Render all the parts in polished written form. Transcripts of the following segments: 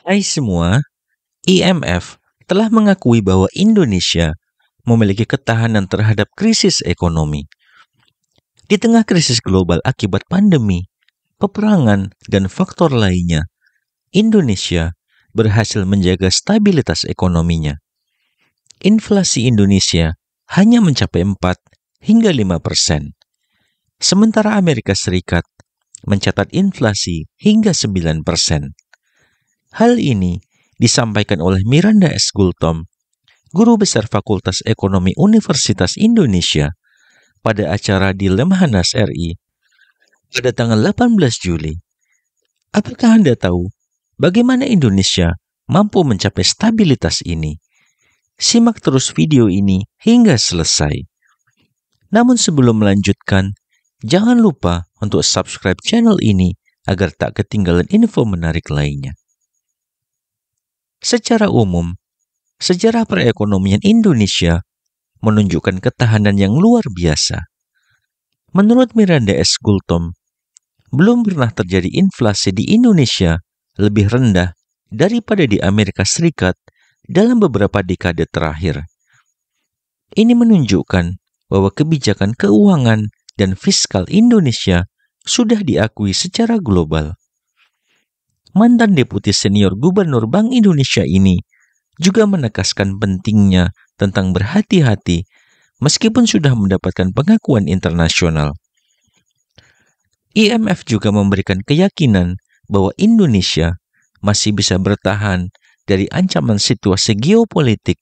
Hai semua, IMF telah mengakui bahwa Indonesia memiliki ketahanan terhadap krisis ekonomi. Di tengah krisis global akibat pandemi, peperangan, dan faktor lainnya, Indonesia berhasil menjaga stabilitas ekonominya. Inflasi Indonesia hanya mencapai 4 hingga 5%, sementara Amerika Serikat mencatat inflasi hingga 9%. Hal ini disampaikan oleh Miranda S. Gultom, Guru Besar Fakultas Ekonomi Universitas Indonesia, pada acara di Lemhanas RI pada tanggal 18 Juli. Apakah Anda tahu bagaimana Indonesia mampu mencapai stabilitas ini? Simak terus video ini hingga selesai. Namun sebelum melanjutkan, jangan lupa untuk subscribe channel ini agar tak ketinggalan info menarik lainnya. Secara umum, sejarah perekonomian Indonesia menunjukkan ketahanan yang luar biasa. Menurut Miranda S. Gultom, belum pernah terjadi inflasi di Indonesia lebih rendah daripada di Amerika Serikat dalam beberapa dekade terakhir. Ini menunjukkan bahwa kebijakan keuangan dan fiskal Indonesia sudah diakui secara global. Mantan Deputi Senior Gubernur Bank Indonesia ini juga menegaskan pentingnya tentang berhati-hati meskipun sudah mendapatkan pengakuan internasional. IMF juga memberikan keyakinan bahwa Indonesia masih bisa bertahan dari ancaman situasi geopolitik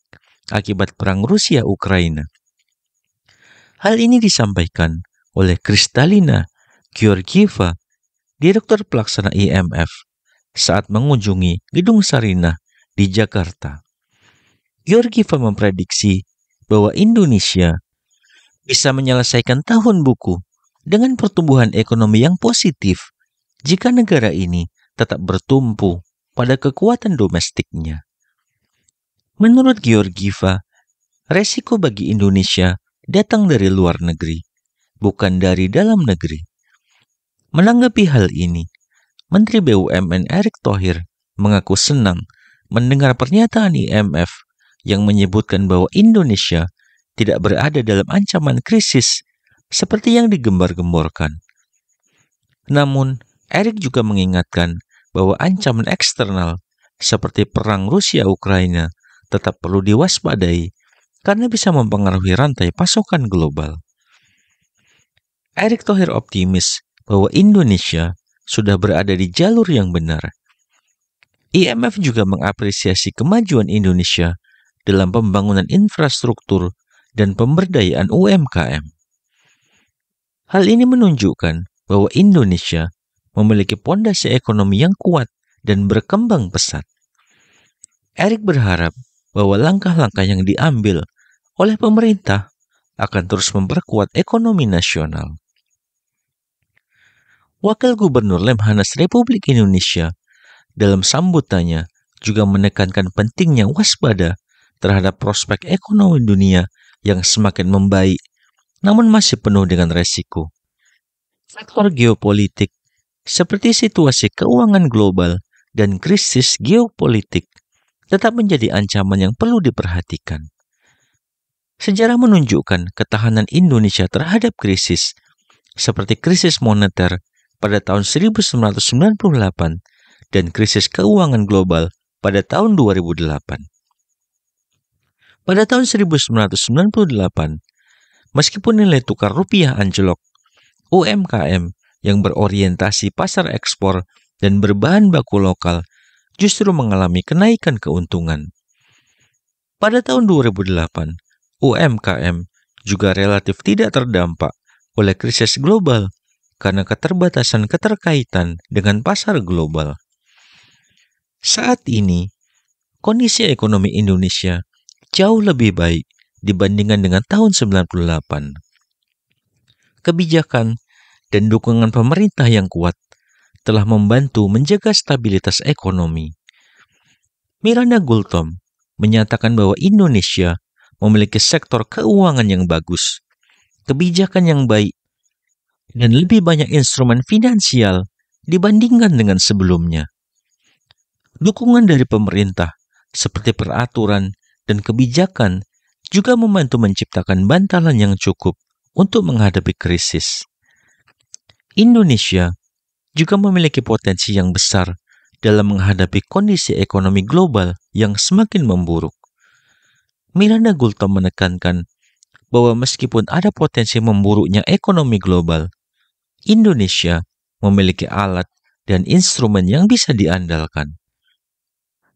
akibat perang Rusia-Ukraina. Hal ini disampaikan oleh Kristalina Georgieva, Direktur Pelaksana IMF, saat mengunjungi Gedung Sarinah di Jakarta. Georgieva memprediksi bahwa Indonesia bisa menyelesaikan tahun buku dengan pertumbuhan ekonomi yang positif jika negara ini tetap bertumpu pada kekuatan domestiknya. Menurut Georgieva, resiko bagi Indonesia datang dari luar negeri, bukan dari dalam negeri. Menanggapi hal ini, Menteri BUMN Erick Thohir mengaku senang mendengar pernyataan IMF yang menyebutkan bahwa Indonesia tidak berada dalam ancaman krisis seperti yang digembar-gemborkan. Namun, Erick juga mengingatkan bahwa ancaman eksternal seperti perang Rusia-Ukraina tetap perlu diwaspadai karena bisa mempengaruhi rantai pasokan global. Erick Thohir optimis bahwa Indonesia sudah berada di jalur yang benar. IMF juga mengapresiasi kemajuan Indonesia dalam pembangunan infrastruktur dan pemberdayaan UMKM. Hal ini menunjukkan bahwa Indonesia memiliki pondasi ekonomi yang kuat dan berkembang pesat. Erick berharap bahwa langkah-langkah yang diambil oleh pemerintah akan terus memperkuat ekonomi nasional. Wakil Gubernur Lemhanas Republik Indonesia dalam sambutannya juga menekankan pentingnya waspada terhadap prospek ekonomi dunia yang semakin membaik, namun masih penuh dengan resiko. Faktor geopolitik seperti situasi keuangan global dan krisis geopolitik tetap menjadi ancaman yang perlu diperhatikan. Sejarah menunjukkan ketahanan Indonesia terhadap krisis, seperti krisis moneter pada tahun 1998 dan krisis keuangan global pada tahun 2008. Pada tahun 1998, meskipun nilai tukar rupiah anjlok, UMKM yang berorientasi pasar ekspor dan berbahan baku lokal justru mengalami kenaikan keuntungan. Pada tahun 2008, UMKM juga relatif tidak terdampak oleh krisis global karena keterbatasan keterkaitan dengan pasar global. Saat ini, kondisi ekonomi Indonesia jauh lebih baik dibandingkan dengan tahun 98. Kebijakan dan dukungan pemerintah yang kuat telah membantu menjaga stabilitas ekonomi. Miranda Gultom menyatakan bahwa Indonesia memiliki sektor keuangan yang bagus, kebijakan yang baik, dan lebih banyak instrumen finansial dibandingkan dengan sebelumnya. Dukungan dari pemerintah, seperti peraturan dan kebijakan, juga membantu menciptakan bantalan yang cukup untuk menghadapi krisis. Indonesia juga memiliki potensi yang besar dalam menghadapi kondisi ekonomi global yang semakin memburuk. Miranda Gultom menekankan bahwa meskipun ada potensi memburuknya ekonomi global, Indonesia memiliki alat dan instrumen yang bisa diandalkan.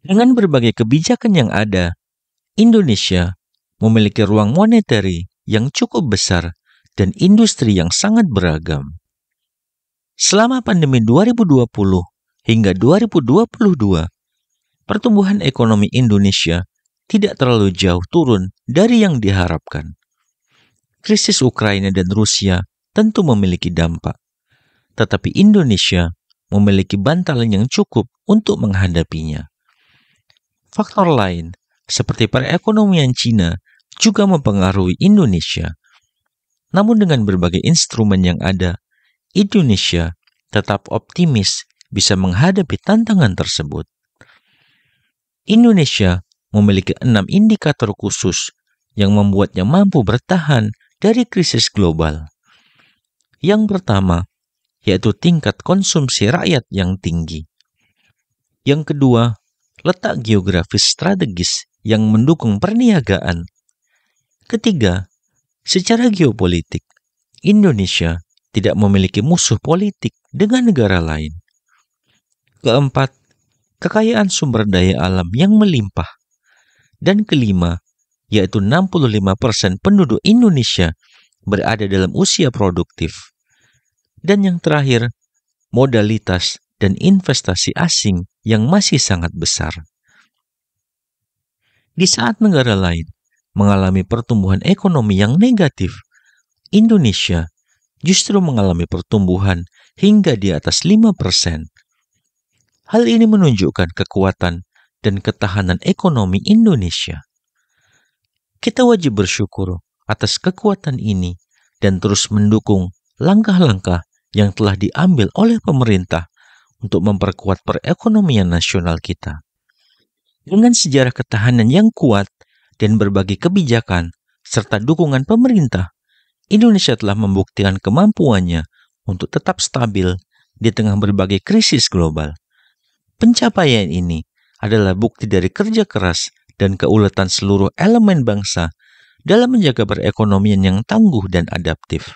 Dengan berbagai kebijakan yang ada, Indonesia memiliki ruang monetary yang cukup besar dan industri yang sangat beragam. Selama pandemi 2020 hingga 2022, pertumbuhan ekonomi Indonesia tidak terlalu jauh turun dari yang diharapkan. Krisis Ukraina dan Rusia tentu memiliki dampak, tetapi Indonesia memiliki bantalan yang cukup untuk menghadapinya. Faktor lain, seperti perekonomian Cina, juga mempengaruhi Indonesia. Namun dengan berbagai instrumen yang ada, Indonesia tetap optimis bisa menghadapi tantangan tersebut. Indonesia memiliki 6 indikator khusus yang membuatnya mampu bertahan dari krisis global. Yang pertama, yaitu tingkat konsumsi rakyat yang tinggi. Yang kedua, letak geografis strategis yang mendukung perniagaan. Ketiga, secara geopolitik, Indonesia tidak memiliki musuh politik dengan negara lain. Keempat, kekayaan sumber daya alam yang melimpah. Dan kelima, yaitu 65% penduduk Indonesia berada dalam usia produktif. Dan yang terakhir, modalitas dan investasi asing yang masih sangat besar. Di saat negara lain mengalami pertumbuhan ekonomi yang negatif, Indonesia justru mengalami pertumbuhan hingga di atas 5%. Hal ini menunjukkan kekuatan dan ketahanan ekonomi Indonesia. Kita wajib bersyukur atas kekuatan ini dan terus mendukung langkah-langkah yang telah diambil oleh pemerintah untuk memperkuat perekonomian nasional kita. Dengan sejarah ketahanan yang kuat dan berbagai kebijakan serta dukungan pemerintah, Indonesia telah membuktikan kemampuannya untuk tetap stabil di tengah berbagai krisis global. Pencapaian ini adalah bukti dari kerja keras dan keuletan seluruh elemen bangsa dalam menjaga perekonomian yang tangguh dan adaptif.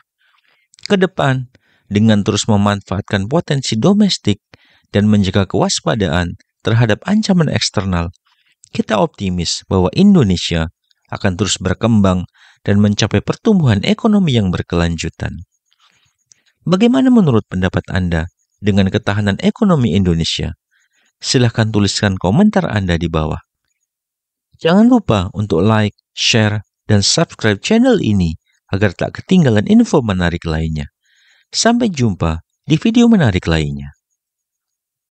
Ke depan, dengan terus memanfaatkan potensi domestik dan menjaga kewaspadaan terhadap ancaman eksternal, kita optimis bahwa Indonesia akan terus berkembang dan mencapai pertumbuhan ekonomi yang berkelanjutan. Bagaimana menurut pendapat Anda dengan ketahanan ekonomi Indonesia? Silahkan tuliskan komentar Anda di bawah. Jangan lupa untuk like, share, dan subscribe channel ini agar tak ketinggalan info menarik lainnya. Sampai jumpa di video menarik lainnya.